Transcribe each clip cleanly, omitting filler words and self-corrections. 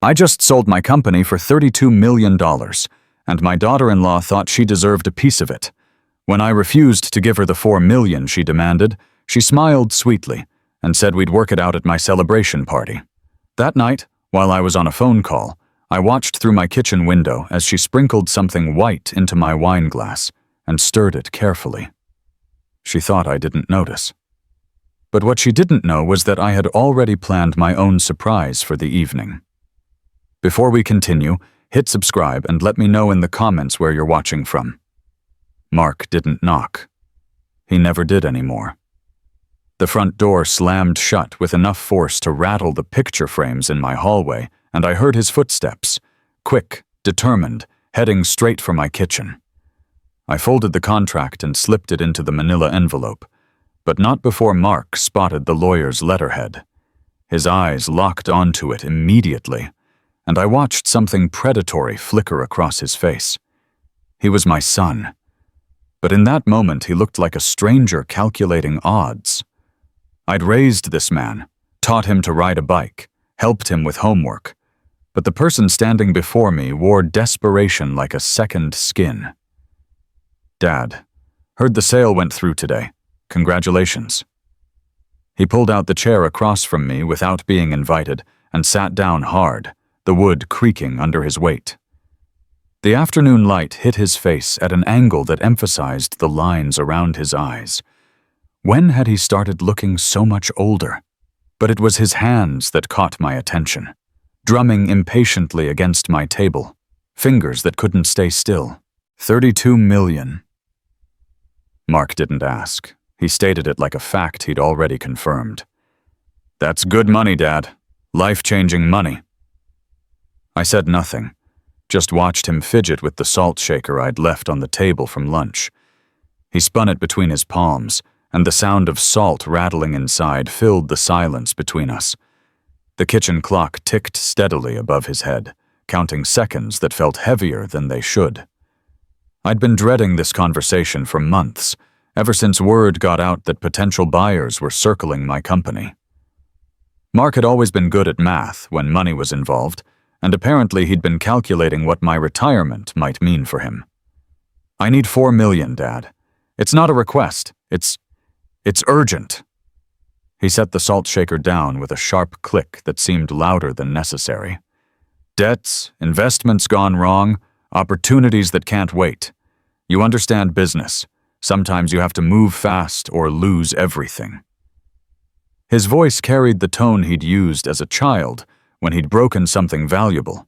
I just sold my company for $32 million, and my daughter-in-law thought she deserved a piece of it. When I refused to give her the $4 million she demanded, she smiled sweetly and said we'd work it out at my celebration party. That night, while I was on a phone call, I watched through my kitchen window as she sprinkled something white into my wine glass and stirred it carefully. She thought I didn't notice. But what she didn't know was that I had already planned my own surprise for the evening. Before we continue, hit subscribe and let me know in the comments where you're watching from. Mark didn't knock. He never did anymore. The front door slammed shut with enough force to rattle the picture frames in my hallway, and I heard his footsteps, quick, determined, heading straight for my kitchen. I folded the contract and slipped it into the manila envelope, but not before Mark spotted the lawyer's letterhead. His eyes locked onto it immediately, and I watched something predatory flicker across his face. He was my son, but in that moment he looked like a stranger calculating odds. I'd raised this man, taught him to ride a bike, helped him with homework, but the person standing before me wore desperation like a second skin. "Dad, heard the sale went through today. Congratulations." He pulled out the chair across from me without being invited and sat down hard, the wood creaking under his weight. The afternoon light hit his face at an angle that emphasized the lines around his eyes. When had he started looking so much older? But it was his hands that caught my attention, drumming impatiently against my table, fingers that couldn't stay still. 32 million. Mark didn't ask. He stated it like a fact he'd already confirmed. "That's good money, Dad. Life-changing money." I said nothing, just watched him fidget with the salt shaker I'd left on the table from lunch. He spun it between his palms, and the sound of salt rattling inside filled the silence between us. The kitchen clock ticked steadily above his head, counting seconds that felt heavier than they should. I'd been dreading this conversation for months, ever since word got out that potential buyers were circling my company. Mark had always been good at math when money was involved, and apparently he'd been calculating what my retirement might mean for him. "I need $4 million, Dad. It's not a request. It's urgent." He set the salt shaker down with a sharp click that seemed louder than necessary. "Debts, investments gone wrong, opportunities that can't wait. You understand business. Sometimes you have to move fast or lose everything." His voice carried the tone he'd used as a child when he'd broken something valuable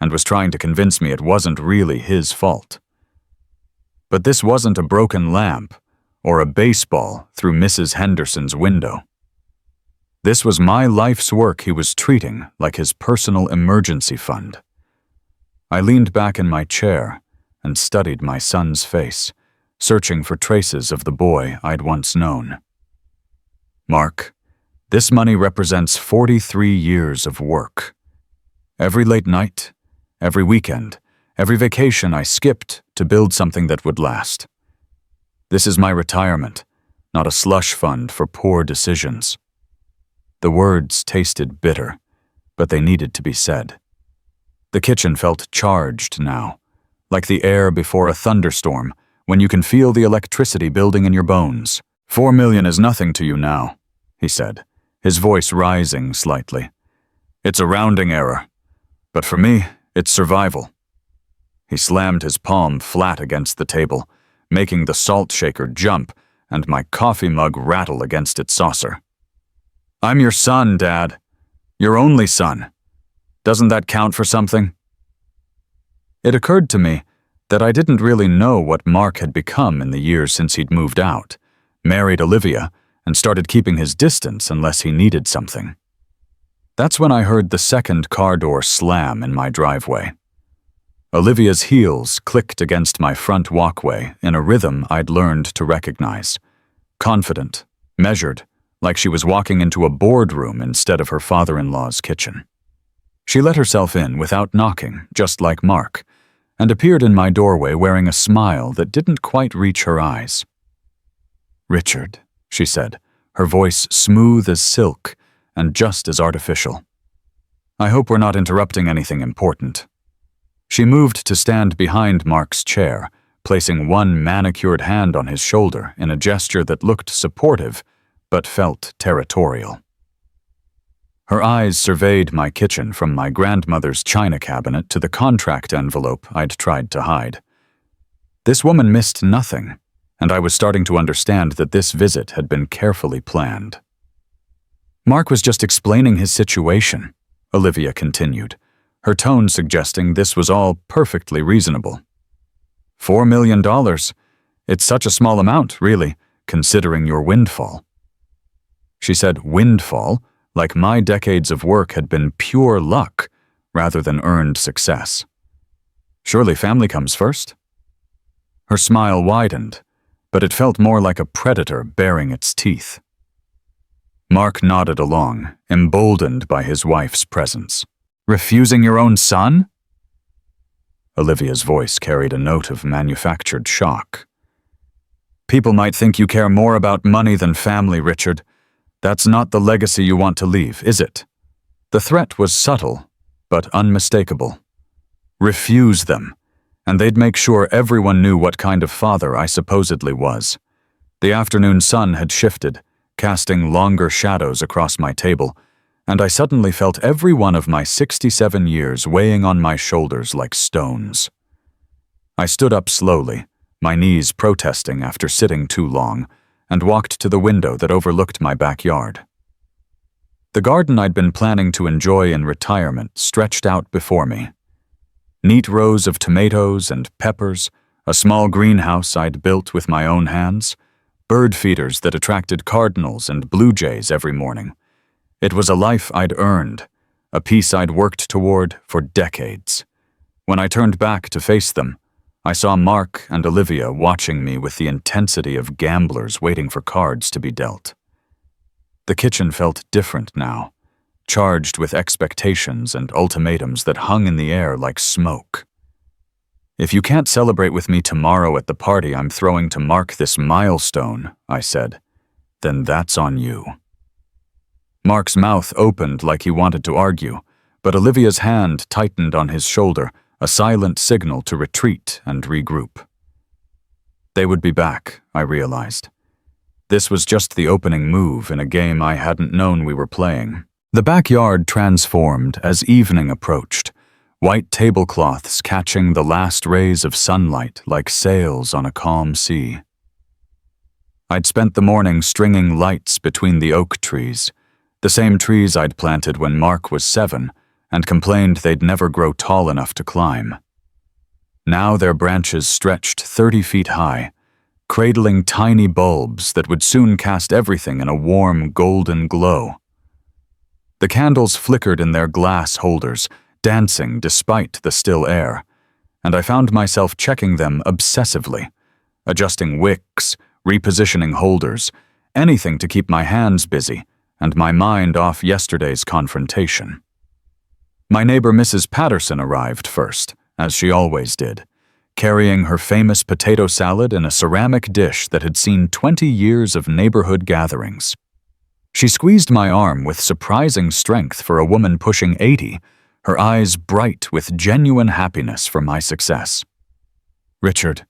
and was trying to convince me it wasn't really his fault. But this wasn't a broken lamp or a baseball through Mrs. Henderson's window. This was my life's work he was treating like his personal emergency fund. I leaned back in my chair and studied my son's face, searching for traces of the boy I'd once known. "Mark, this money represents 43 years of work. Every late night, every weekend, every vacation I skipped to build something that would last. This is my retirement, not a slush fund for poor decisions." The words tasted bitter, but they needed to be said. The kitchen felt charged now, like the air before a thunderstorm when you can feel the electricity building in your bones. "$4 million is nothing to you now," he said, his voice rising slightly. "It's a rounding error, but for me, it's survival." He slammed his palm flat against the table, making the salt shaker jump and my coffee mug rattle against its saucer. "I'm your son, Dad. Your only son. Doesn't that count for something?" It occurred to me that I didn't really know what Mark had become in the years since he'd moved out, married Olivia, and started keeping his distance unless he needed something. That's when I heard the second car door slam in my driveway. Olivia's heels clicked against my front walkway in a rhythm I'd learned to recognize. Confident, measured, like she was walking into a boardroom instead of her father-in-law's kitchen. She let herself in without knocking, just like Mark, and appeared in my doorway wearing a smile that didn't quite reach her eyes. "Richard," she said, her voice smooth as silk and just as artificial. I hope we're not interrupting anything important." She moved to stand behind Mark's chair, placing one manicured hand on his shoulder in a gesture that looked supportive but felt territorial. Her eyes surveyed my kitchen from my grandmother's china cabinet to the contract envelope I'd tried to hide. This woman missed nothing, and I was starting to understand that this visit had been carefully planned. "Mark was just explaining his situation," Olivia continued, her tone suggesting this was all perfectly reasonable. $4 million. It's such a small amount, really, considering your windfall." She said windfall, like my decades of work had been pure luck rather than earned success. "Surely family comes first?" Her smile widened, but it felt more like a predator baring its teeth. Mark nodded along, emboldened by his wife's presence. "Refusing your own son?" Olivia's voice carried a note of manufactured shock. "People might think you care more about money than family, Richard. That's not the legacy you want to leave, is it?" The threat was subtle, but unmistakable. Refuse them, and they'd make sure everyone knew what kind of father I supposedly was. The afternoon sun had shifted, casting longer shadows across my table, and I suddenly felt every one of my 67 years weighing on my shoulders like stones. I stood up slowly, my knees protesting after sitting too long, and walked to the window that overlooked my backyard. The garden I'd been planning to enjoy in retirement stretched out before me. Neat rows of tomatoes and peppers, a small greenhouse I'd built with my own hands, bird feeders that attracted cardinals and blue jays every morning. It was a life I'd earned, a peace I'd worked toward for decades. When I turned back to face them, I saw Mark and Olivia watching me with the intensity of gamblers waiting for cards to be dealt. The kitchen felt different now, charged with expectations and ultimatums that hung in the air like smoke. "If you can't celebrate with me tomorrow at the party I'm throwing to mark this milestone," I said, "then that's on you." Mark's mouth opened like he wanted to argue, but Olivia's hand tightened on his shoulder, a silent signal to retreat and regroup. They would be back, I realized. This was just the opening move in a game I hadn't known we were playing. The backyard transformed as evening approached, white tablecloths catching the last rays of sunlight like sails on a calm sea. I'd spent the morning stringing lights between the oak trees, the same trees I'd planted when Mark was 7, and complained they'd never grow tall enough to climb. Now their branches stretched 30 feet high, cradling tiny bulbs that would soon cast everything in a warm golden glow. The candles flickered in their glass holders, dancing despite the still air, and I found myself checking them obsessively, adjusting wicks, repositioning holders, anything to keep my hands busy and my mind off yesterday's confrontation. My neighbor Mrs. Patterson arrived first, as she always did, carrying her famous potato salad in a ceramic dish that had seen 20 years of neighborhood gatherings. She squeezed my arm with surprising strength for a woman pushing 80, her eyes bright with genuine happiness for my success. "Richard,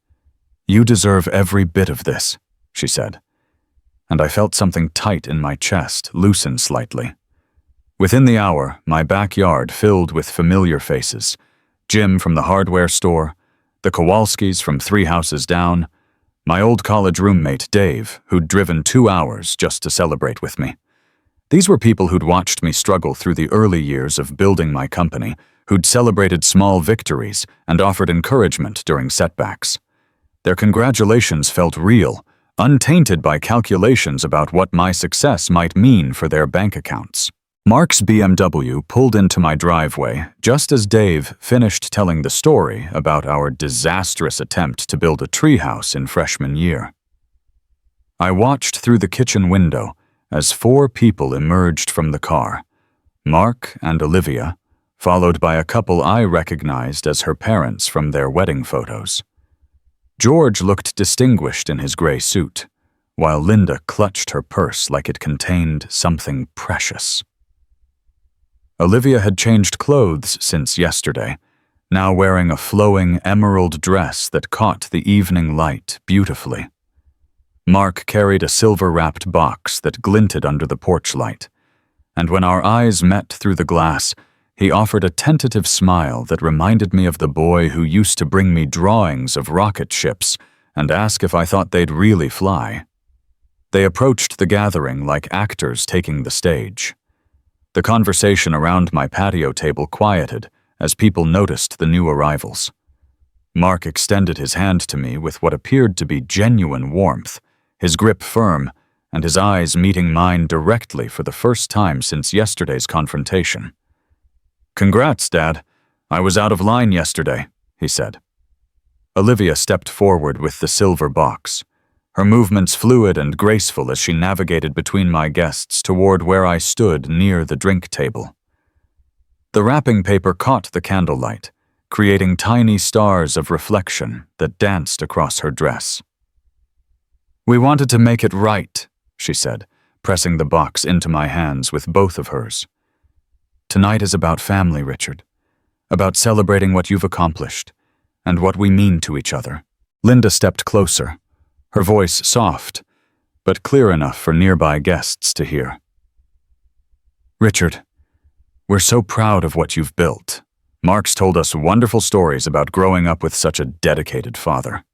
you deserve every bit of this," she said, and I felt something tight in my chest loosen slightly. Within the hour, my backyard filled with familiar faces, Jim from the hardware store, the Kowalskis from 3 houses down, my old college roommate Dave, who'd driven 2 hours just to celebrate with me. These were people who'd watched me struggle through the early years of building my company, who'd celebrated small victories and offered encouragement during setbacks. Their congratulations felt real, untainted by calculations about what my success might mean for their bank accounts. Mark's BMW pulled into my driveway just as Dave finished telling the story about our disastrous attempt to build a treehouse in freshman year. I watched through the kitchen window as 4 people emerged from the car, Mark and Olivia, followed by a couple I recognized as her parents from their wedding photos. George looked distinguished in his gray suit, while Linda clutched her purse like it contained something precious. Olivia had changed clothes since yesterday, now wearing a flowing emerald dress that caught the evening light beautifully. Mark carried a silver-wrapped box that glinted under the porch light, and when our eyes met through the glass, he offered a tentative smile that reminded me of the boy who used to bring me drawings of rocket ships and ask if I thought they'd really fly. They approached the gathering like actors taking the stage. The conversation around my patio table quieted as people noticed the new arrivals. Mark extended his hand to me with what appeared to be genuine warmth, his grip firm, and his eyes meeting mine directly for the first time since yesterday's confrontation. "Congrats, Dad. I was out of line yesterday," he said. Olivia stepped forward with the silver box, her movements fluid and graceful as she navigated between my guests toward where I stood near the drink table. The wrapping paper caught the candlelight, creating tiny stars of reflection that danced across her dress. "We wanted to make it right," she said, pressing the box into my hands with both of hers. "Tonight is about family, Richard, about celebrating what you've accomplished and what we mean to each other." Linda stepped closer, her voice soft, but clear enough for nearby guests to hear. "Richard, we're so proud of what you've built. Mark's told us wonderful stories about growing up with such a dedicated father."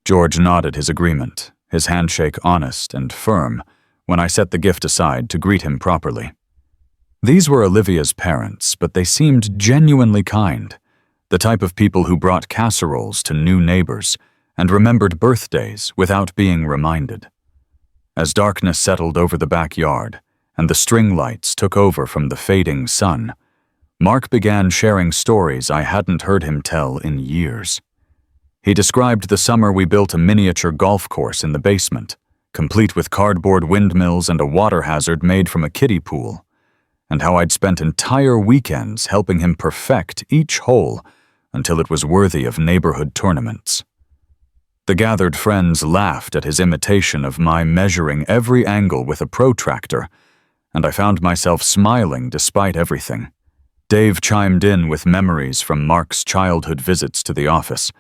George nodded his agreement, his handshake honest and firm, when I set the gift aside to greet him properly. These were Olivia's parents, but they seemed genuinely kind, the type of people who brought casseroles to new neighbors and remembered birthdays without being reminded. As darkness settled over the backyard and the string lights took over from the fading sun, Mark began sharing stories I hadn't heard him tell in years. He described the summer we built a miniature golf course in the basement, complete with cardboard windmills and a water hazard made from a kiddie pool, and how I'd spent entire weekends helping him perfect each hole until it was worthy of neighborhood tournaments. The gathered friends laughed at his imitation of my measuring every angle with a protractor, and I found myself smiling despite everything. Dave chimed in with memories from Mark's childhood visits to the office,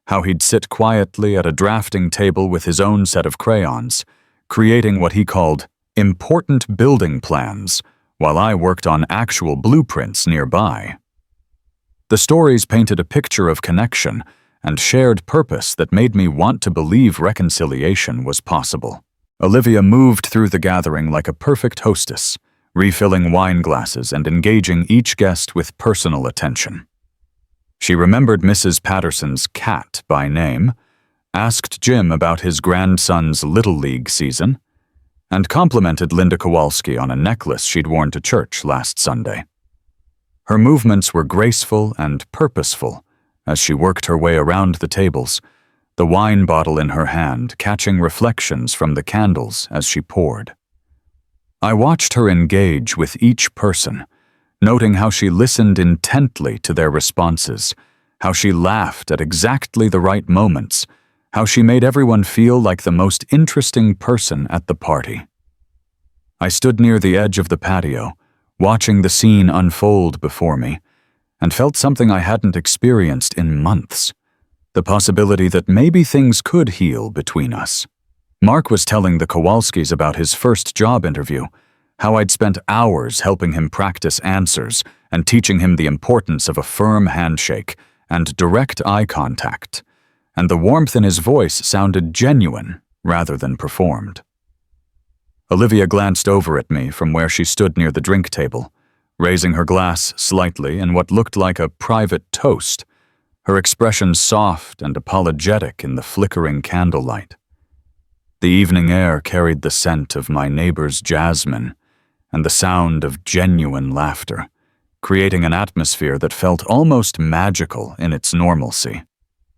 how he'd sit quietly at a drafting table with his own set of crayons, creating what he called important building plans, while I worked on actual blueprints nearby. The stories painted a picture of connection and shared purpose that made me want to believe reconciliation was possible. Olivia moved through the gathering like a perfect hostess, refilling wine glasses and engaging each guest with personal attention. She remembered Mrs. Patterson's cat by name, asked Jim about his grandson's Little League season, and complimented Linda Kowalski on a necklace she'd worn to church last Sunday. Her movements were graceful and purposeful as she worked her way around the tables, the wine bottle in her hand catching reflections from the candles as she poured. I watched her engage with each person, noting how she listened intently to their responses, how she laughed at exactly the right moments, how she made everyone feel like the most interesting person at the party. I stood near the edge of the patio, watching the scene unfold before me, and felt something I hadn't experienced in months, the possibility that maybe things could heal between us. Mark was telling the Kowalskis about his first job interview, how I'd spent hours helping him practice answers and teaching him the importance of a firm handshake and direct eye contact, and the warmth in his voice sounded genuine rather than performed. Olivia glanced over at me from where she stood near the drink table, raising her glass slightly in what looked like a private toast, her expression soft and apologetic in the flickering candlelight. The evening air carried the scent of my neighbor's jasmine and the sound of genuine laughter, creating an atmosphere that felt almost magical in its normalcy.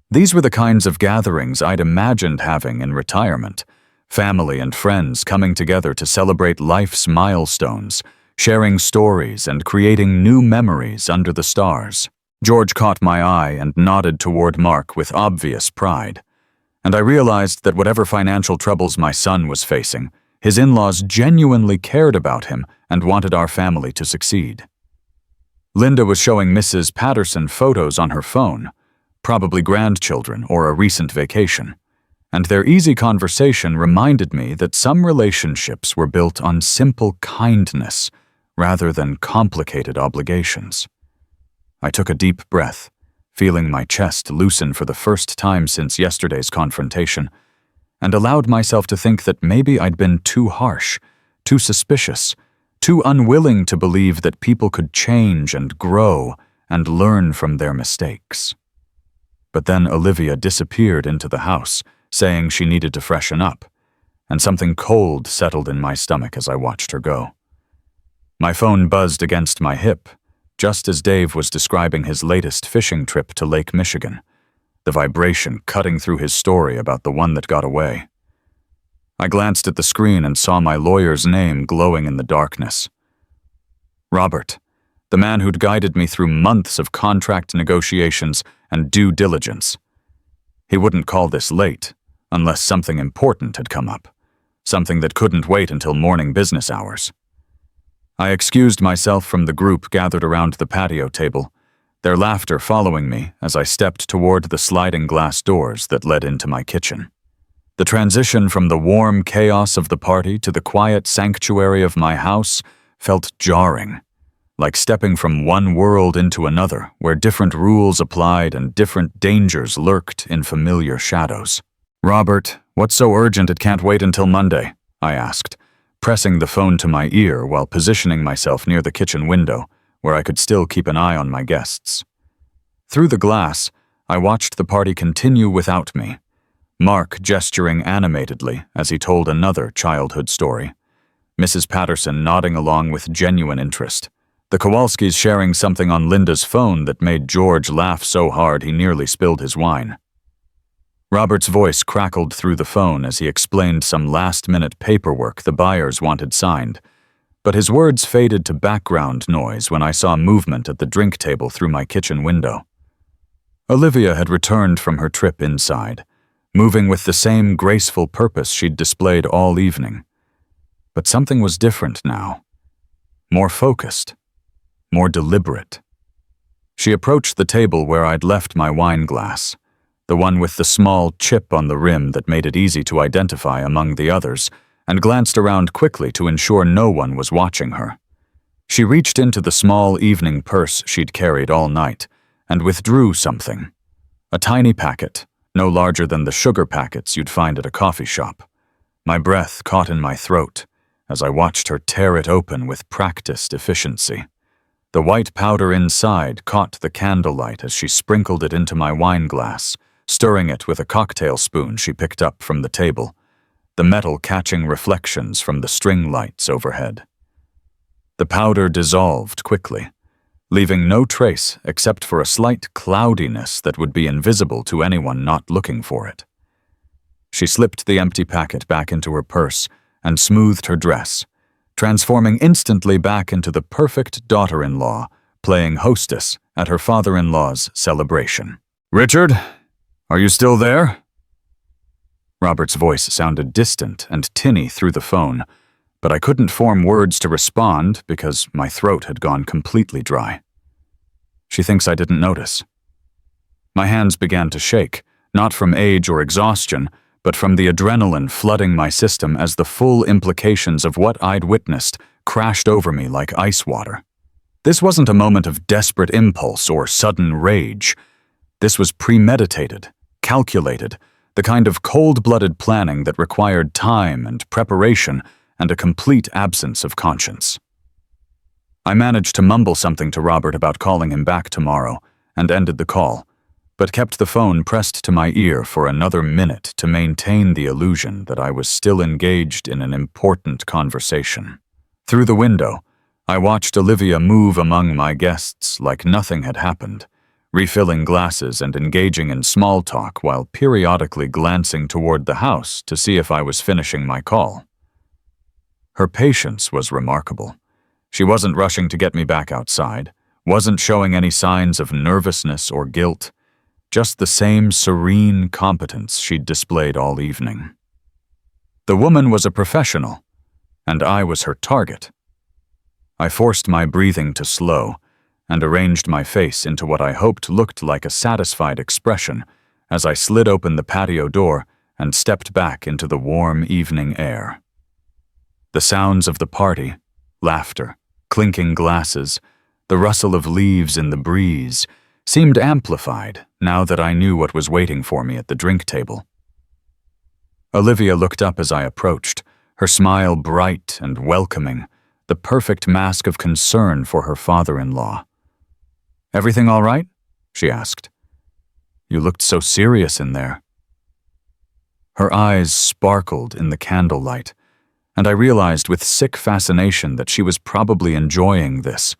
These were the kinds of gatherings I'd imagined having in retirement, family and friends coming together to celebrate life's milestones, sharing stories and creating new memories under the stars. George caught my eye and nodded toward Mark with obvious pride, and I realized that whatever financial troubles my son was facing, His in-laws genuinely cared about him and wanted our family to succeed. Linda was showing Mrs. Patterson photos on her phone, probably grandchildren or a recent vacation, and their easy conversation reminded me that some relationships were built on simple kindness rather than complicated obligations. I took a deep breath, feeling my chest loosen for the first time since yesterday's confrontation, and allowed myself to think that maybe I'd been too harsh, too suspicious, too unwilling to believe that people could change and grow and learn from their mistakes. But then Olivia disappeared into the house, saying she needed to freshen up, and something cold settled in my stomach as I watched her go. My phone buzzed against my hip, just as Dave was describing his latest fishing trip to Lake Michigan, the vibration cutting through his story about the one that got away. I glanced at the screen and saw my lawyer's name glowing in the darkness. Robert, the man who'd guided me through months of contract negotiations and due diligence. He wouldn't call this late, unless something important had come up, something that couldn't wait until morning business hours. I excused myself from the group gathered around the patio table, their laughter following me as I stepped toward the sliding glass doors that led into my kitchen. The transition from the warm chaos of the party to the quiet sanctuary of my house felt jarring, like stepping from one world into another where different rules applied and different dangers lurked in familiar shadows. "Robert, what's so urgent it can't wait until Monday?" I asked, pressing the phone to my ear while positioning myself near the kitchen window, where I could still keep an eye on my guests. Through the glass, I watched the party continue without me, Mark gesturing animatedly as he told another childhood story, Mrs. Patterson nodding along with genuine interest, the Kowalskis sharing something on Linda's phone that made George laugh so hard he nearly spilled his wine. Robert's voice crackled through the phone as he explained some last-minute paperwork the buyers wanted signed, but his words faded to background noise when I saw movement at the drink table through my kitchen window. Olivia had returned from her trip inside, moving with the same graceful purpose she'd displayed all evening. But something was different now. More focused. More deliberate. She approached the table where I'd left my wine glass, the one with the small chip on the rim that made it easy to identify among the others, and glanced around quickly to ensure no one was watching her. She reached into the small evening purse she'd carried all night and withdrew something. A tiny packet, no larger than the sugar packets you'd find at a coffee shop. My breath caught in my throat as I watched her tear it open with practiced efficiency. The white powder inside caught the candlelight as she sprinkled it into my wine glass, stirring it with a cocktail spoon she picked up from the table, the metal catching reflections from the string lights overhead. The powder dissolved quickly, leaving no trace except for a slight cloudiness that would be invisible to anyone not looking for it. She slipped the empty packet back into her purse and smoothed her dress, transforming instantly back into the perfect daughter-in-law playing hostess at her father-in-law's celebration. "Richard, are you still there?" Robert's voice sounded distant and tinny through the phone, but I couldn't form words to respond because my throat had gone completely dry. She thinks I didn't notice. My hands began to shake, not from age or exhaustion, but from the adrenaline flooding my system as the full implications of what I'd witnessed crashed over me like ice water. This wasn't a moment of desperate impulse or sudden rage. This was premeditated, calculated, the kind of cold-blooded planning that required time and preparation and a complete absence of conscience. I managed to mumble something to Robert about calling him back tomorrow and ended the call, but kept the phone pressed to my ear for another minute to maintain the illusion that I was still engaged in an important conversation. Through the window, I watched Olivia move among my guests like nothing had happened, refilling glasses and engaging in small talk while periodically glancing toward the house to see if I was finishing my call. Her patience was remarkable. She wasn't rushing to get me back outside, wasn't showing any signs of nervousness or guilt, just the same serene competence she'd displayed all evening. The woman was a professional, and I was her target. I forced my breathing to slow and arranged my face into what I hoped looked like a satisfied expression as I slid open the patio door and stepped back into the warm evening air. The sounds of the party, laughter, clinking glasses, the rustle of leaves in the breeze, seemed amplified now that I knew what was waiting for me at the drink table. Olivia looked up as I approached, her smile bright and welcoming, the perfect mask of concern for her father-in-law. "Everything all right?" she asked. "You looked so serious in there." Her eyes sparkled in the candlelight, and I realized with sick fascination that she was probably enjoying this,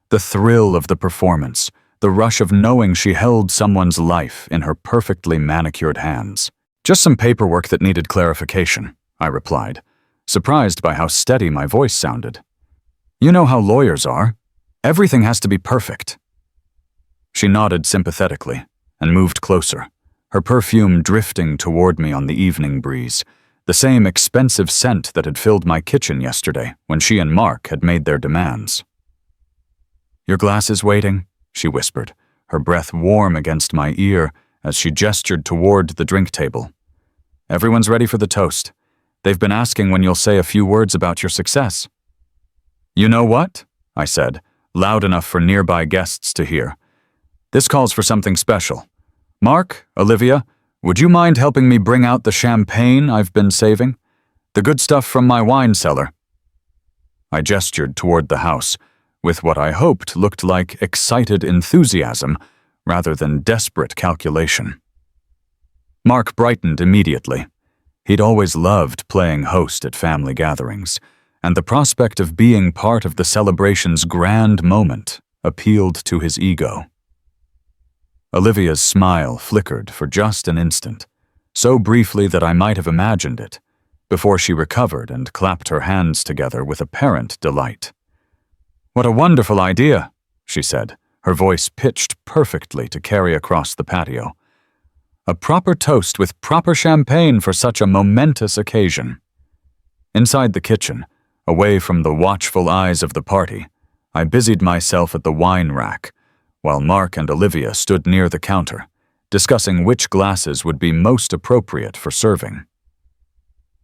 the thrill of the performance, the rush of knowing she held someone's life in her perfectly manicured hands. "Just some paperwork that needed clarification," I replied, surprised by how steady my voice sounded. "You know how lawyers are. Everything has to be perfect." She nodded sympathetically and moved closer, her perfume drifting toward me on the evening breeze, the same expensive scent that had filled my kitchen yesterday when she and Mark had made their demands. "Your glass is waiting," she whispered, her breath warm against my ear as she gestured toward the drink table. "Everyone's ready for the toast. They've been asking when you'll say a few words about your success." "You know what?" I said, loud enough for nearby guests to hear. "This calls for something special. Mark, Olivia, would you mind helping me bring out the champagne I've been saving? The good stuff from my wine cellar." I gestured toward the house, with what I hoped looked like excited enthusiasm rather than desperate calculation. Mark brightened immediately. He'd always loved playing host at family gatherings, and the prospect of being part of the celebration's grand moment appealed to his ego. Olivia's smile flickered for just an instant, so briefly that I might have imagined it, before she recovered and clapped her hands together with apparent delight. "What a wonderful idea," she said, her voice pitched perfectly to carry across the patio. "A proper toast with proper champagne for such a momentous occasion." Inside the kitchen, away from the watchful eyes of the party, I busied myself at the wine rack, while Mark and Olivia stood near the counter, discussing which glasses would be most appropriate for serving.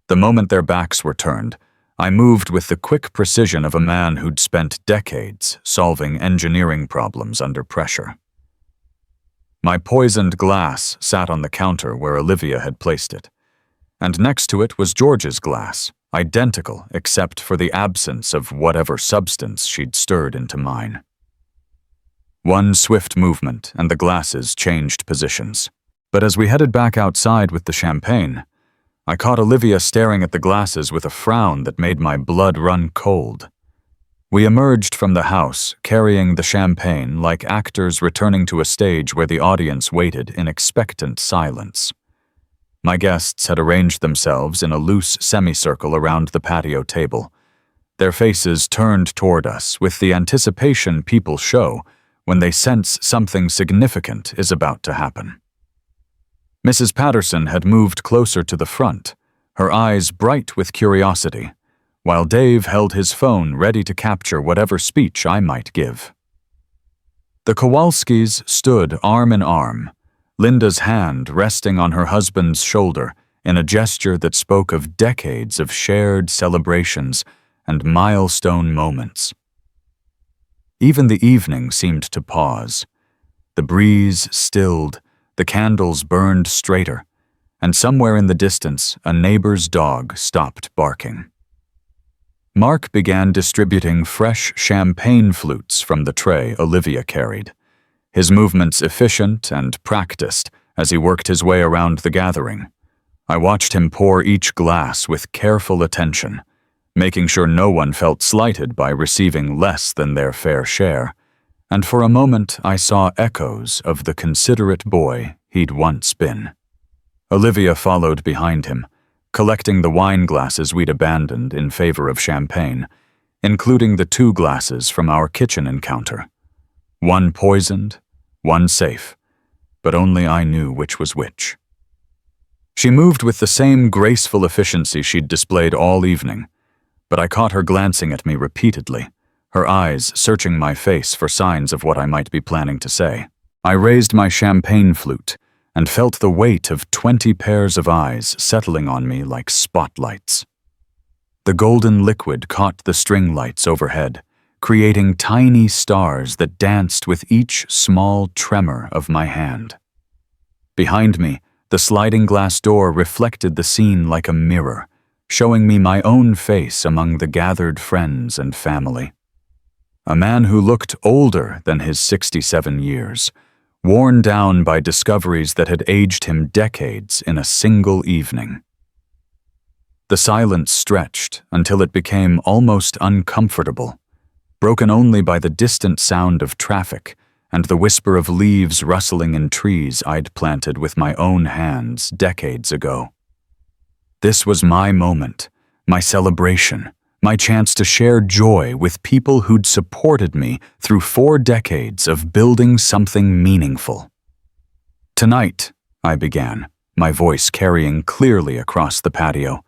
The moment their backs were turned, I moved with the quick precision of a man who'd spent decades solving engineering problems under pressure. My poisoned glass sat on the counter where Olivia had placed it, and next to it was George's glass, identical except for the absence of whatever substance she'd stirred into mine. One swift movement and the glasses changed positions, but as we headed back outside with the champagne, I caught Olivia staring at the glasses with a frown that made my blood run cold. We emerged from the house carrying the champagne like actors returning to a stage where the audience waited in expectant silence. My guests had arranged themselves in a loose semicircle around the patio table, their faces turned toward us with the anticipation people show when they sense something significant is about to happen. Mrs. Patterson had moved closer to the front, her eyes bright with curiosity, while Dave held his phone ready to capture whatever speech I might give. The Kowalskis stood arm in arm, Linda's hand resting on her husband's shoulder in a gesture that spoke of decades of shared celebrations and milestone moments. Even the evening seemed to pause. The breeze stilled, the candles burned straighter, and somewhere in the distance a neighbor's dog stopped barking. Mark began distributing fresh champagne flutes from the tray Olivia carried, his movements efficient and practiced as he worked his way around the gathering. I watched him pour each glass with careful attention, making sure no one felt slighted by receiving less than their fair share, and for a moment I saw echoes of the considerate boy he'd once been. Olivia followed behind him, collecting the wine glasses we'd abandoned in favor of champagne, including the 2 glasses from our kitchen encounter. One poisoned, one safe, but only I knew which was which. She moved with the same graceful efficiency she'd displayed all evening, But I caught her glancing at me repeatedly, her eyes searching my face for signs of what I might be planning to say. I raised my champagne flute and felt the weight of 20 pairs of eyes settling on me like spotlights. The golden liquid caught the string lights overhead, creating tiny stars that danced with each small tremor of my hand. Behind me, the sliding glass door reflected the scene like a mirror, showing me my own face among the gathered friends and family. A man who looked older than his 67 years, worn down by discoveries that had aged him decades in a single evening. The silence stretched until it became almost uncomfortable, broken only by the distant sound of traffic and the whisper of leaves rustling in trees I'd planted with my own hands decades ago. This was my moment, my celebration, my chance to share joy with people who'd supported me through 4 decades of building something meaningful. "Tonight," I began, my voice carrying clearly across the patio,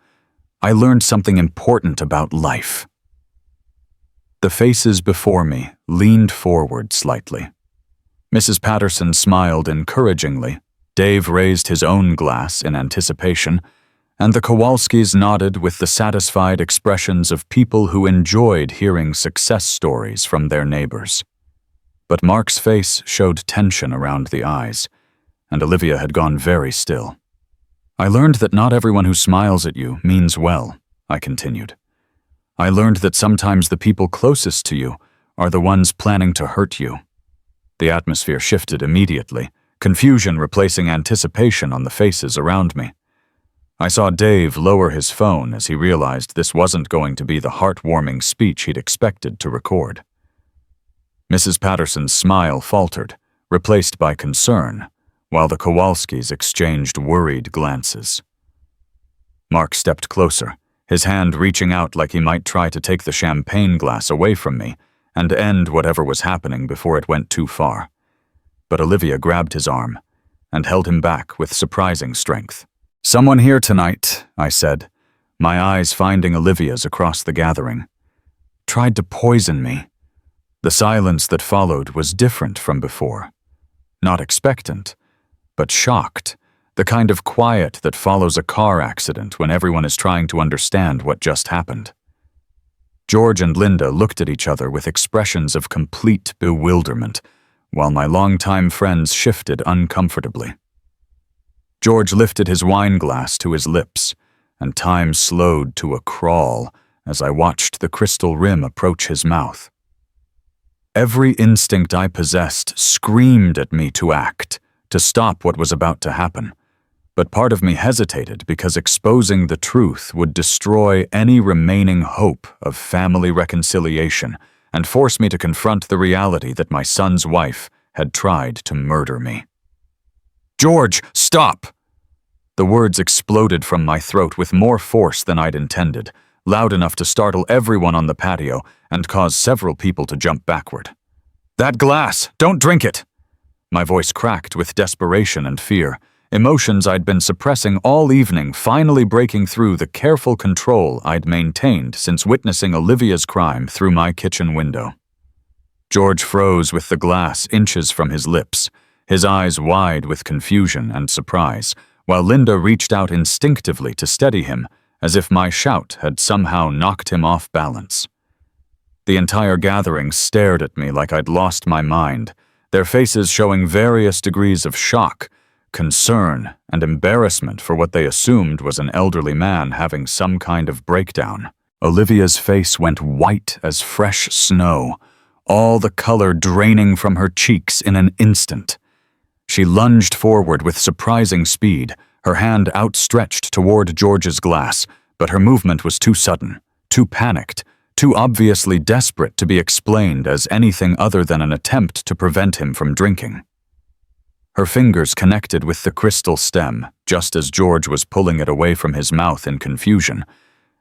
"I learned something important about life." The faces before me leaned forward slightly. Mrs. Patterson smiled encouragingly, Dave raised his own glass in anticipation, and the Kowalskis nodded with the satisfied expressions of people who enjoyed hearing success stories from their neighbors. But Mark's face showed tension around the eyes, and Olivia had gone very still. "I learned that not everyone who smiles at you means well," I continued. "I learned that sometimes the people closest to you are the ones planning to hurt you." The atmosphere shifted immediately, confusion replacing anticipation on the faces around me. I saw Dave lower his phone as he realized this wasn't going to be the heartwarming speech he'd expected to record. Mrs. Patterson's smile faltered, replaced by concern, while the Kowalskis exchanged worried glances. Mark stepped closer, his hand reaching out like he might try to take the champagne glass away from me and end whatever was happening before it went too far. But Olivia grabbed his arm and held him back with surprising strength. "Someone here tonight," I said, my eyes finding Olivia's across the gathering. "Tried to poison me." The silence that followed was different from before. Not expectant, but shocked, the kind of quiet that follows a car accident when everyone is trying to understand what just happened. George and Linda looked at each other with expressions of complete bewilderment, while my longtime friends shifted uncomfortably. George lifted his wine glass to his lips, and time slowed to a crawl as I watched the crystal rim approach his mouth. Every instinct I possessed screamed at me to act, to stop what was about to happen, but part of me hesitated because exposing the truth would destroy any remaining hope of family reconciliation and force me to confront the reality that my son's wife had tried to murder me. "George, stop!" The words exploded from my throat with more force than I'd intended, loud enough to startle everyone on the patio and cause several people to jump backward. "That glass! Don't drink it!" My voice cracked with desperation and fear, emotions I'd been suppressing all evening finally breaking through the careful control I'd maintained since witnessing Olivia's crime through my kitchen window. George froze with the glass inches from his lips, his eyes wide with confusion and surprise, while Linda reached out instinctively to steady him, as if my shout had somehow knocked him off balance. The entire gathering stared at me like I'd lost my mind, their faces showing various degrees of shock, concern, and embarrassment for what they assumed was an elderly man having some kind of breakdown. Olivia's face went white as fresh snow, all the color draining from her cheeks in an instant. She lunged forward with surprising speed, her hand outstretched toward George's glass, but her movement was too sudden, too panicked, too obviously desperate to be explained as anything other than an attempt to prevent him from drinking. Her fingers connected with the crystal stem, just as George was pulling it away from his mouth in confusion,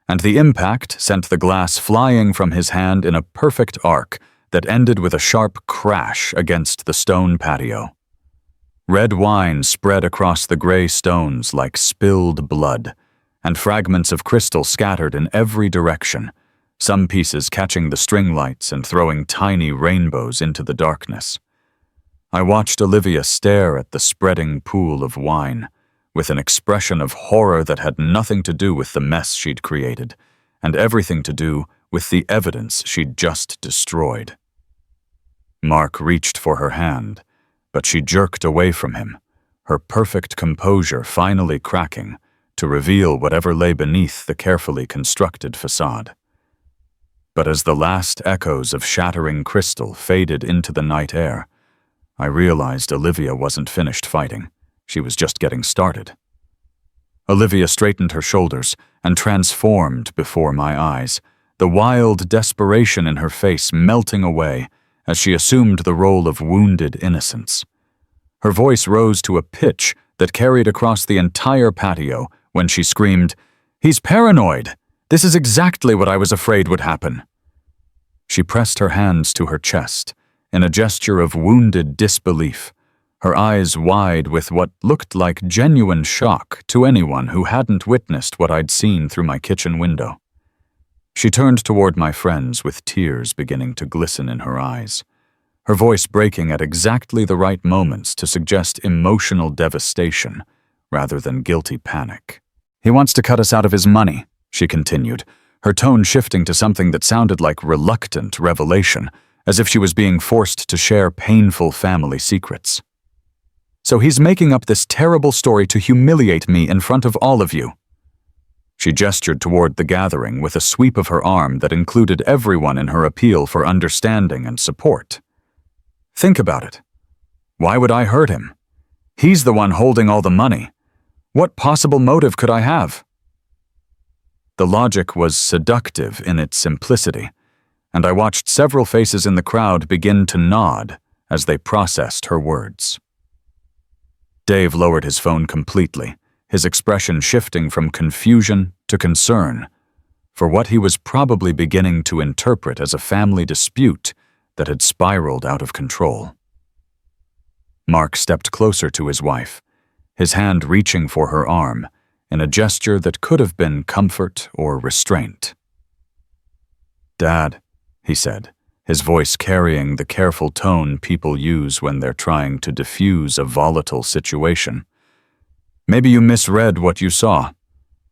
and the impact sent the glass flying from his hand in a perfect arc that ended with a sharp crash against the stone patio. Red wine spread across the gray stones like spilled blood, and fragments of crystal scattered in every direction, some pieces catching the string lights and throwing tiny rainbows into the darkness. I watched Olivia stare at the spreading pool of wine, with an expression of horror that had nothing to do with the mess she'd created, and everything to do with the evidence she'd just destroyed. Mark reached for her hand, but she jerked away from him, her perfect composure finally cracking to reveal whatever lay beneath the carefully constructed facade. But as the last echoes of shattering crystal faded into the night air, I realized Olivia wasn't finished fighting. She was just getting started. Olivia straightened her shoulders and transformed before my eyes, the wild desperation in her face melting away as she assumed the role of wounded innocence. Her voice rose to a pitch that carried across the entire patio when she screamed, "He's paranoid! This is exactly what I was afraid would happen." She pressed her hands to her chest in a gesture of wounded disbelief, her eyes wide with what looked like genuine shock to anyone who hadn't witnessed what I'd seen through my kitchen window. She turned toward my friends with tears beginning to glisten in her eyes, her voice breaking at exactly the right moments to suggest emotional devastation rather than guilty panic. "He wants to cut us out of his money," she continued, her tone shifting to something that sounded like reluctant revelation, as if she was being forced to share painful family secrets. "So he's making up this terrible story to humiliate me in front of all of you." She gestured toward the gathering with a sweep of her arm that included everyone in her appeal for understanding and support. "Think about it. Why would I hurt him? He's the one holding all the money. What possible motive could I have?" The logic was seductive in its simplicity, and I watched several faces in the crowd begin to nod as they processed her words. Dave lowered his phone completely, his expression shifting from confusion to concern for what he was probably beginning to interpret as a family dispute that had spiraled out of control. Mark stepped closer to his wife, his hand reaching for her arm in a gesture that could have been comfort or restraint. "Dad," he said, his voice carrying the careful tone people use when they're trying to diffuse a volatile situation. "Maybe you misread what you saw.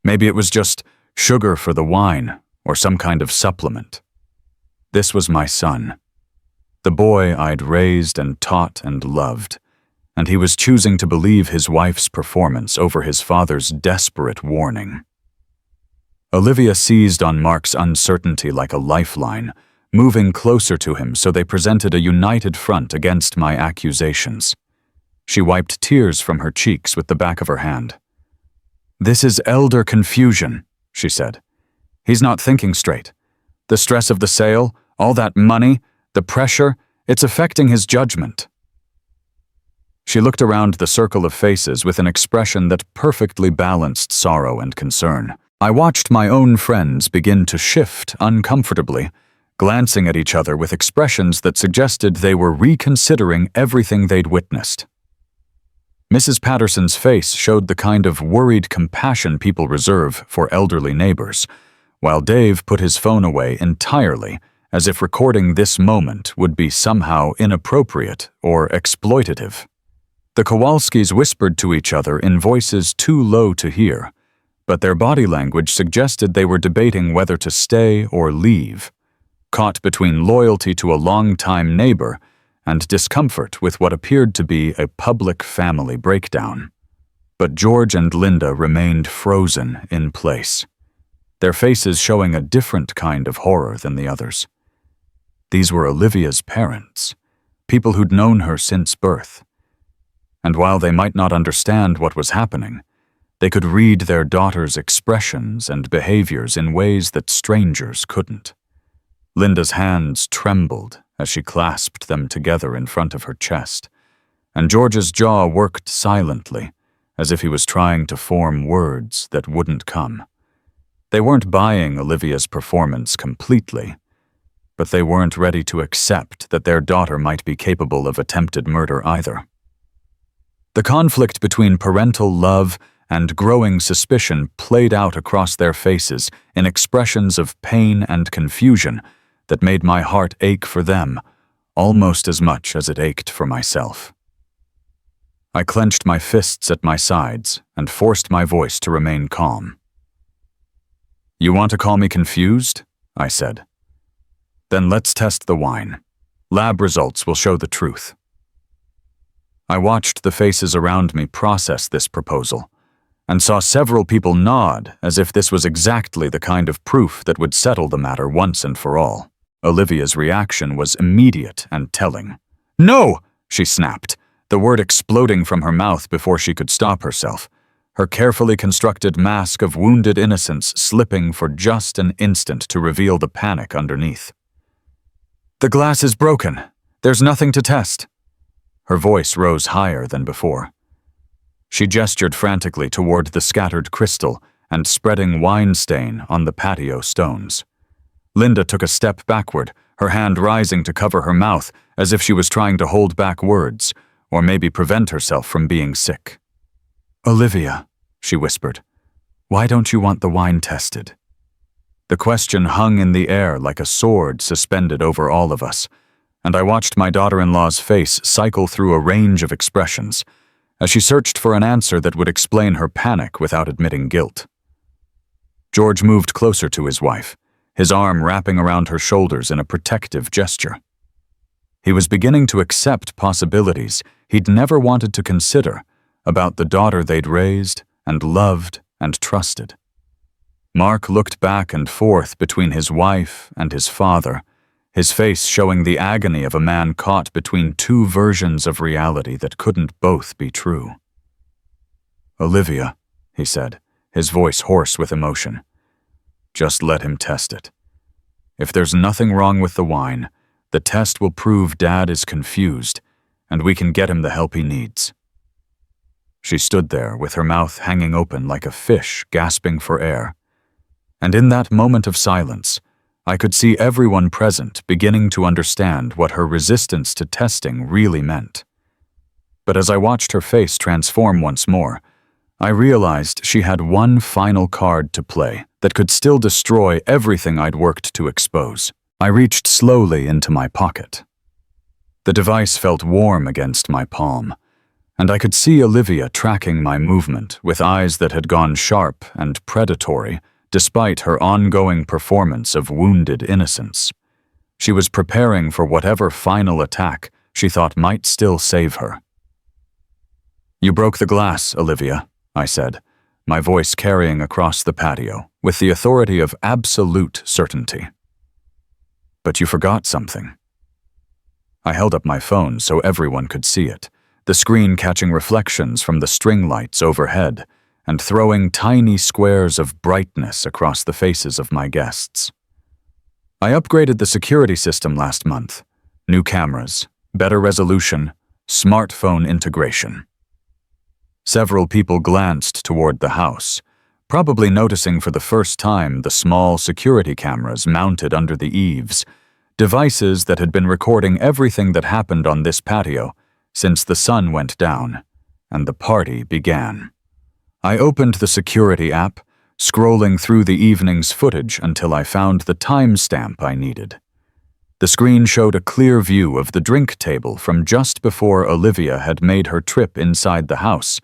Maybe it was just sugar for the wine or some kind of supplement. This was my son, the boy I'd raised and taught and loved, and he was choosing to believe his wife's performance over his father's desperate warning." Olivia seized on Mark's uncertainty like a lifeline, moving closer to him so they presented a united front against my accusations. She wiped tears from her cheeks with the back of her hand. "This is elder confusion," she said. "He's not thinking straight. The stress of the sale, all that money, the pressure, it's affecting his judgment." She looked around the circle of faces with an expression that perfectly balanced sorrow and concern. I watched my own friends begin to shift uncomfortably, glancing at each other with expressions that suggested they were reconsidering everything they'd witnessed. Mrs. Patterson's face showed the kind of worried compassion people reserve for elderly neighbors, while Dave put his phone away entirely, as if recording this moment would be somehow inappropriate or exploitative. The Kowalskis whispered to each other in voices too low to hear, but their body language suggested they were debating whether to stay or leave, caught between loyalty to a longtime neighbor and discomfort with what appeared to be a public family breakdown. But George and Linda remained frozen in place, their faces showing a different kind of horror than the others. These were Olivia's parents, people who'd known her since birth. And while they might not understand what was happening, they could read their daughter's expressions and behaviors in ways that strangers couldn't. Linda's hands trembled as she clasped them together in front of her chest, and George's jaw worked silently, as if he was trying to form words that wouldn't come. They weren't buying Olivia's performance completely, but they weren't ready to accept that their daughter might be capable of attempted murder either. The conflict between parental love and growing suspicion played out across their faces in expressions of pain and confusion that made my heart ache for them almost as much as it ached for myself. I clenched my fists at my sides and forced my voice to remain calm. "You want to call me confused?" I said. "Then let's test the wine. Lab results will show the truth." I watched the faces around me process this proposal, and saw several people nod as if this was exactly the kind of proof that would settle the matter once and for all. Olivia's reaction was immediate and telling. "No!" she snapped, the word exploding from her mouth before she could stop herself, her carefully constructed mask of wounded innocence slipping for just an instant to reveal the panic underneath. "The glass is broken. There's nothing to test." Her voice rose higher than before. She gestured frantically toward the scattered crystal and spreading wine stain on the patio stones. Linda took a step backward, her hand rising to cover her mouth as if she was trying to hold back words, or maybe prevent herself from being sick. "Olivia," she whispered, "why don't you want the wine tested?" The question hung in the air like a sword suspended over all of us, and I watched my daughter-in-law's face cycle through a range of expressions as she searched for an answer that would explain her panic without admitting guilt. George moved closer to his wife, his arm wrapping around her shoulders in a protective gesture. He was beginning to accept possibilities he'd never wanted to consider about the daughter they'd raised and loved and trusted. Mark looked back and forth between his wife and his father, his face showing the agony of a man caught between two versions of reality that couldn't both be true. "Olivia," he said, his voice hoarse with emotion, "just let him test it. If there's nothing wrong with the wine, the test will prove Dad is confused, and we can get him the help he needs." She stood there with her mouth hanging open like a fish gasping for air, and in that moment of silence, I could see everyone present beginning to understand what her resistance to testing really meant. But as I watched her face transform once more, I realized she had one final card to play that could still destroy everything I'd worked to expose. I reached slowly into my pocket. The device felt warm against my palm, and I could see Olivia tracking my movement with eyes that had gone sharp and predatory despite her ongoing performance of wounded innocence. She was preparing for whatever final attack she thought might still save her. "You broke the glass, Olivia," I said, my voice carrying across the patio with the authority of absolute certainty. "But you forgot something." I held up my phone so everyone could see it, the screen catching reflections from the string lights overhead and throwing tiny squares of brightness across the faces of my guests. "I upgraded the security system last month. New cameras, better resolution, smartphone integration." Several people glanced toward the house, probably noticing for the first time the small security cameras mounted under the eaves, devices that had been recording everything that happened on this patio since the sun went down and the party began. I opened the security app, scrolling through the evening's footage until I found the timestamp I needed. The screen showed a clear view of the drink table from just before Olivia had made her trip inside the house,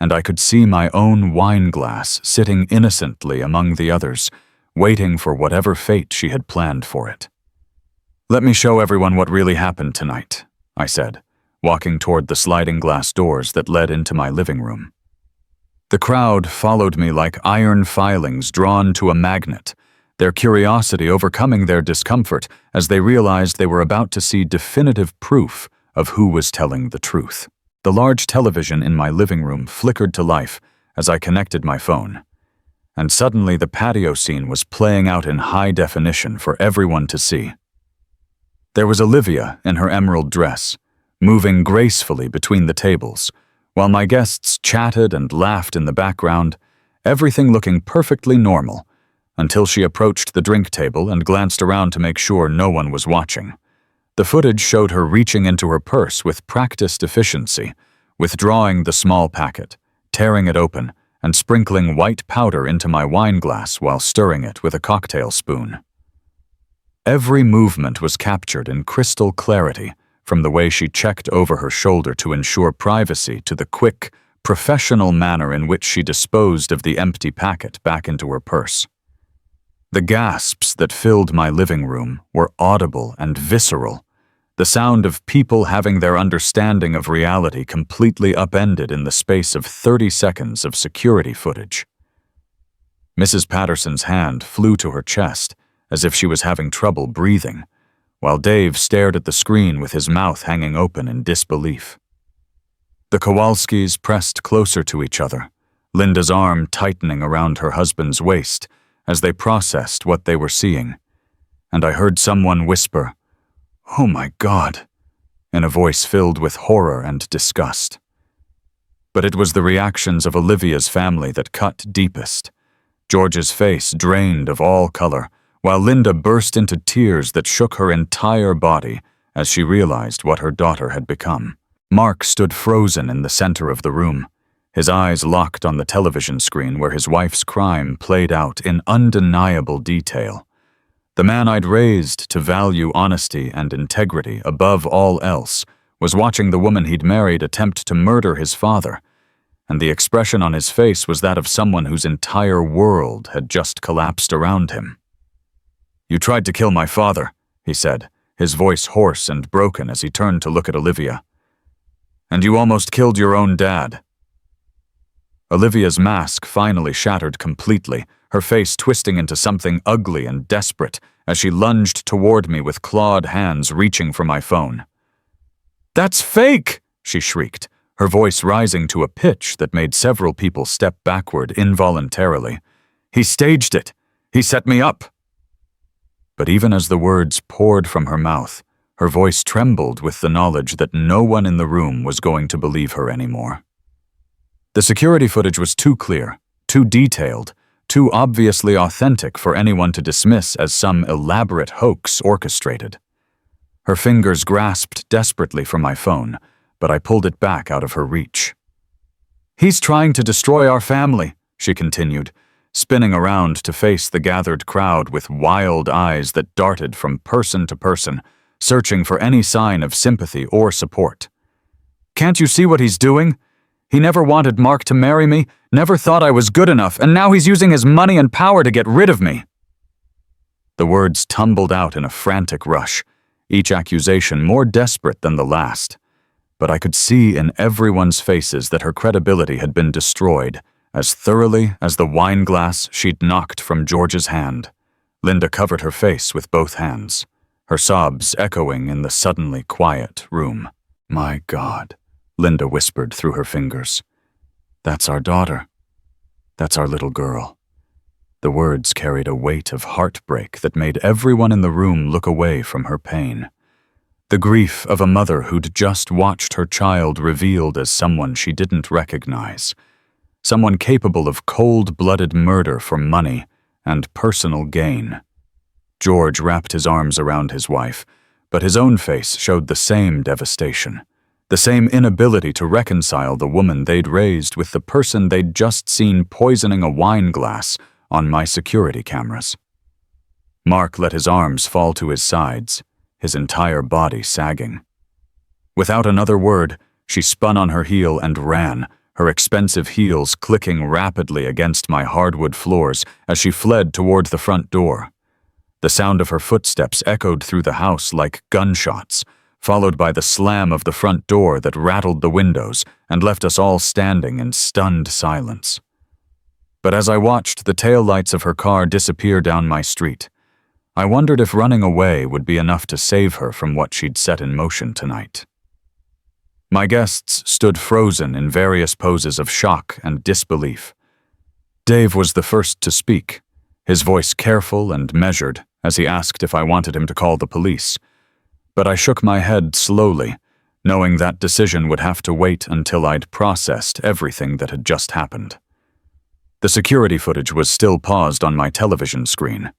and I could see my own wine glass sitting innocently among the others, waiting for whatever fate she had planned for it. "Let me show everyone what really happened tonight," I said, walking toward the sliding glass doors that led into my living room. The crowd followed me like iron filings drawn to a magnet, their curiosity overcoming their discomfort as they realized they were about to see definitive proof of who was telling the truth. The large television in my living room flickered to life as I connected my phone, and suddenly the patio scene was playing out in high definition for everyone to see. There was Olivia in her emerald dress, moving gracefully between the tables, while my guests chatted and laughed in the background, everything looking perfectly normal, until she approached the drink table and glanced around to make sure no one was watching. The footage showed her reaching into her purse with practiced efficiency, withdrawing the small packet, tearing it open, and sprinkling white powder into my wine glass while stirring it with a cocktail spoon. Every movement was captured in crystal clarity, from the way she checked over her shoulder to ensure privacy to the quick, professional manner in which she disposed of the empty packet back into her purse. The gasps that filled my living room were audible and visceral, the sound of people having their understanding of reality completely upended in the space of 30 seconds of security footage. Mrs. Patterson's hand flew to her chest, as if she was having trouble breathing, while Dave stared at the screen with his mouth hanging open in disbelief. The Kowalskis pressed closer to each other, Linda's arm tightening around her husband's waist as they processed what they were seeing, and I heard someone whisper, "Oh my God," in a voice filled with horror and disgust. But it was the reactions of Olivia's family that cut deepest. George's face drained of all color, while Linda burst into tears that shook her entire body as she realized what her daughter had become. Mark stood frozen in the center of the room, his eyes locked on the television screen where his wife's crime played out in undeniable detail. The man I'd raised to value honesty and integrity above all else was watching the woman he'd married attempt to murder his father, and the expression on his face was that of someone whose entire world had just collapsed around him. "You tried to kill my father," he said, his voice hoarse and broken as he turned to look at Olivia. "And you almost killed your own dad." Olivia's mask finally shattered completely, her face twisting into something ugly and desperate as she lunged toward me with clawed hands reaching for my phone. "That's fake!" she shrieked, her voice rising to a pitch that made several people step backward involuntarily. "He staged it! He set me up!" But even as the words poured from her mouth, her voice trembled with the knowledge that no one in the room was going to believe her anymore. The security footage was too clear, too detailed, too obviously authentic for anyone to dismiss as some elaborate hoax orchestrated. Her fingers grasped desperately for my phone, but I pulled it back out of her reach. "He's trying to destroy our family," she continued, spinning around to face the gathered crowd with wild eyes that darted from person to person, searching for any sign of sympathy or support. "Can't you see what he's doing? He never wanted Mark to marry me, never thought I was good enough, and now he's using his money and power to get rid of me." The words tumbled out in a frantic rush, each accusation more desperate than the last. But I could see in everyone's faces that her credibility had been destroyed, as thoroughly as the wine glass she'd knocked from George's hand. Linda covered her face with both hands, her sobs echoing in the suddenly quiet room. "My God," Linda whispered through her fingers. "That's our daughter. That's our little girl." The words carried a weight of heartbreak that made everyone in the room look away from her pain. The grief of a mother who'd just watched her child revealed as someone she didn't recognize. Someone capable of cold-blooded murder for money and personal gain. George wrapped his arms around his wife, but his own face showed the same devastation, the same inability to reconcile the woman they'd raised with the person they'd just seen poisoning a wine glass on my security cameras. Mark let his arms fall to his sides, his entire body sagging. Without another word, she spun on her heel and ran, her expensive heels clicking rapidly against my hardwood floors as she fled toward the front door. The sound of her footsteps echoed through the house like gunshots, followed by the slam of the front door that rattled the windows and left us all standing in stunned silence. But as I watched the taillights of her car disappear down my street, I wondered if running away would be enough to save her from what she'd set in motion tonight. My guests stood frozen in various poses of shock and disbelief. Dave was the first to speak, his voice careful and measured as he asked if I wanted him to call the police. But I shook my head slowly, knowing that decision would have to wait until I'd processed everything that had just happened. The security footage was still paused on my television screen.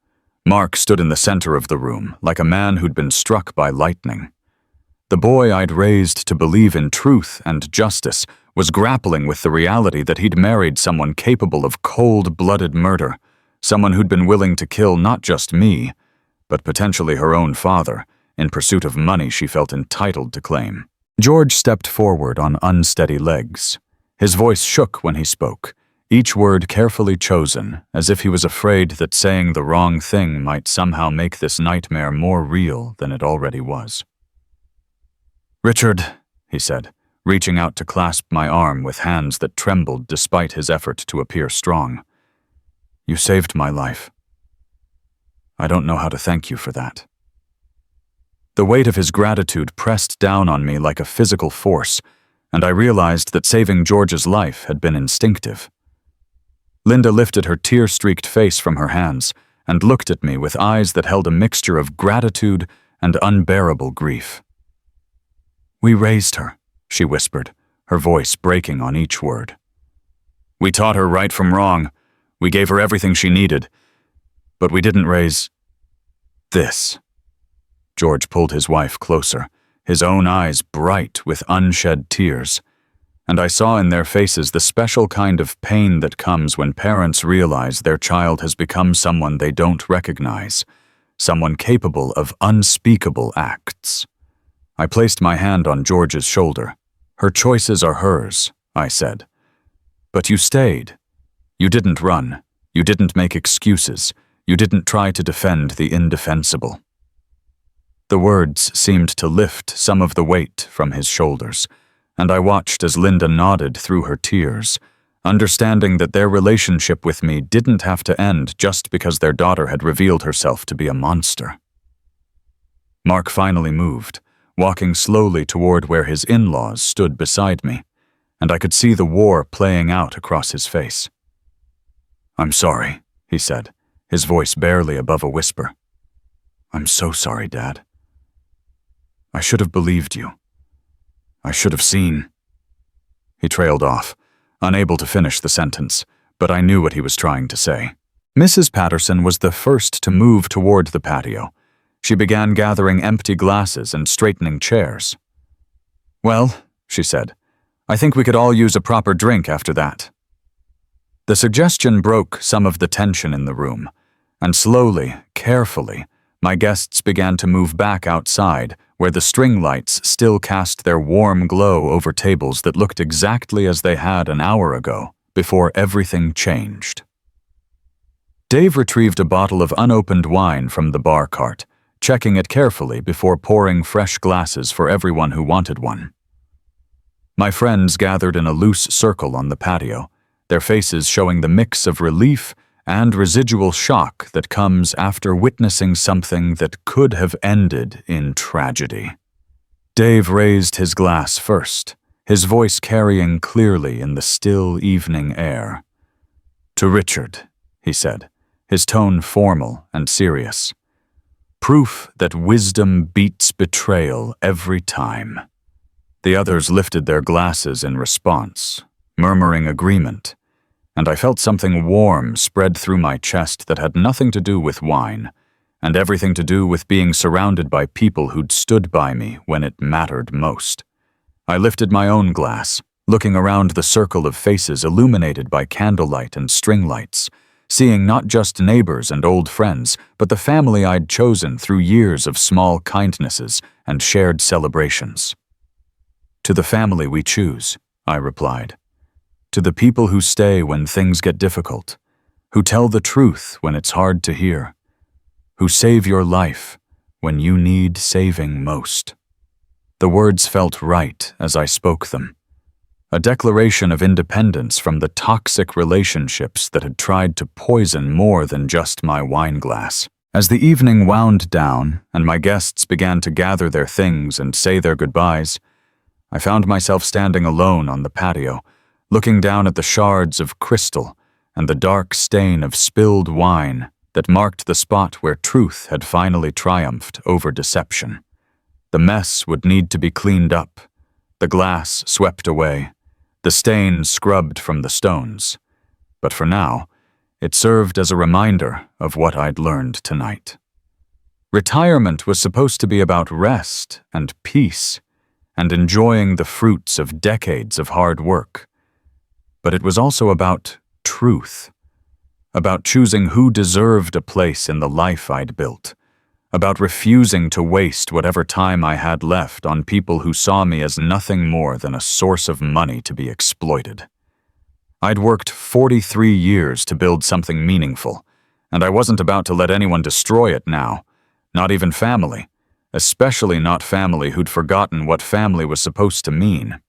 Mark stood in the center of the room, like a man who'd been struck by lightning. The boy I'd raised to believe in truth and justice was grappling with the reality that he'd married someone capable of cold-blooded murder, someone who'd been willing to kill not just me, but potentially her own father, in pursuit of money she felt entitled to claim. George stepped forward on unsteady legs. His voice shook when he spoke, each word carefully chosen, as if he was afraid that saying the wrong thing might somehow make this nightmare more real than it already was. "Richard," he said, reaching out to clasp my arm with hands that trembled despite his effort to appear strong. "You saved my life. I don't know how to thank you for that." The weight of his gratitude pressed down on me like a physical force, and I realized that saving George's life had been instinctive. Linda lifted her tear-streaked face from her hands and looked at me with eyes that held a mixture of gratitude and unbearable grief. "We raised her," she whispered, her voice breaking on each word. "We taught her right from wrong. We gave her everything she needed. But we didn't raise this." George pulled his wife closer, his own eyes bright with unshed tears, and I saw in their faces the special kind of pain that comes when parents realize their child has become someone they don't recognize, someone capable of unspeakable acts. I placed my hand on George's shoulder. "Her choices are hers," I said. "But you stayed. You didn't run. You didn't make excuses. You didn't try to defend the indefensible." The words seemed to lift some of the weight from his shoulders, and I watched as Linda nodded through her tears, understanding that their relationship with me didn't have to end just because their daughter had revealed herself to be a monster. Mark finally moved, walking slowly toward where his in-laws stood beside me, and I could see the war playing out across his face. "I'm sorry," he said, his voice barely above a whisper. "I'm so sorry, Dad. I should have believed you. I should have seen." He trailed off, unable to finish the sentence, but I knew what he was trying to say. Mrs. Patterson was the first to move toward the patio. She began gathering empty glasses and straightening chairs. "Well," she said, "I think we could all use a proper drink after that." The suggestion broke some of the tension in the room, and slowly, carefully, my guests began to move back outside, where the string lights still cast their warm glow over tables that looked exactly as they had an hour ago, before everything changed. Dave retrieved a bottle of unopened wine from the bar cart, checking it carefully before pouring fresh glasses for everyone who wanted one. My friends gathered in a loose circle on the patio, their faces showing the mix of relief and residual shock that comes after witnessing something that could have ended in tragedy. Dave raised his glass first, his voice carrying clearly in the still evening air. "To Richard," he said, his tone formal and serious. "Proof that wisdom beats betrayal every time." The others lifted their glasses in response, murmuring agreement, and I felt something warm spread through my chest that had nothing to do with wine, and everything to do with being surrounded by people who'd stood by me when it mattered most. I lifted my own glass, looking around the circle of faces illuminated by candlelight and string lights, seeing not just neighbors and old friends, but the family I'd chosen through years of small kindnesses and shared celebrations. "To the family we choose," I replied. "To the people who stay when things get difficult, who tell the truth when it's hard to hear, who save your life when you need saving most." The words felt right as I spoke them, a declaration of independence from the toxic relationships that had tried to poison more than just my wine glass. As the evening wound down and my guests began to gather their things and say their goodbyes, I found myself standing alone on the patio, looking down at the shards of crystal and the dark stain of spilled wine that marked the spot where truth had finally triumphed over deception. The mess would need to be cleaned up, the glass swept away, the stain scrubbed from the stones. But for now, it served as a reminder of what I'd learned tonight. Retirement was supposed to be about rest and peace and enjoying the fruits of decades of hard work. But it was also about truth, about choosing who deserved a place in the life I'd built, about refusing to waste whatever time I had left on people who saw me as nothing more than a source of money to be exploited. I'd worked 43 years to build something meaningful, and I wasn't about to let anyone destroy it now, not even family, especially not family who'd forgotten what family was supposed to mean.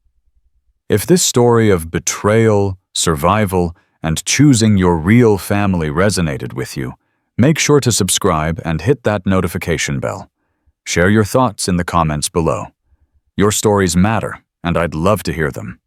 If this story of betrayal, survival, and choosing your real family resonated with you, make sure to subscribe and hit that notification bell. Share your thoughts in the comments below. Your stories matter, and I'd love to hear them.